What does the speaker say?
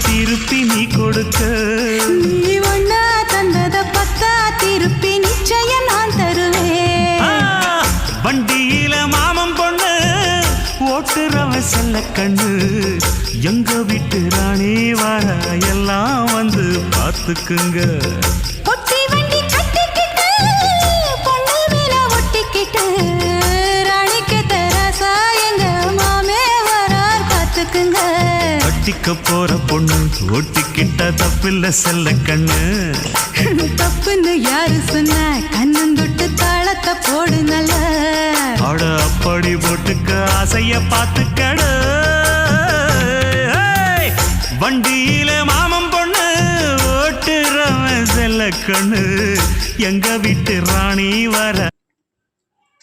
திருப்பி நீ கொடுக்க நீ ஒன்னா தந்தத பத்தா திருப்பி நிச்சயம் நான் தருவேன் வண்டியில மாமன் பொண்ணு ஓட்டுறவ செல்ல கண்ணு எங்க வீட்டு ராணி வர எல்லாம் வந்து பார்த்துக்குங்க பொட்டி வண்டி கட்டிக்கிட்டு பொண்ணு மேல ஒட்டிக்கிட்டு ராணிக்கு தராசா எங்க மாமே வரார் பார்த்துக்குங்க ஒட்டிக்க போற பொண்ணு ஒட்டிக்கிட்ட தப்பில்ல செல்ல கண்ணு தப்புன்னு யாரு சொன்ன கண்ணந்தொட்டு தாளத்தை போடு நல்ல அட அப்படி போட்டுக்க ஆசைய பார்த்துக்கட வண்டியில மாமன் பொண்ணு ஓட்டுறவன் செல்ல கண்ணு எங்க வீட்டு ராணி வர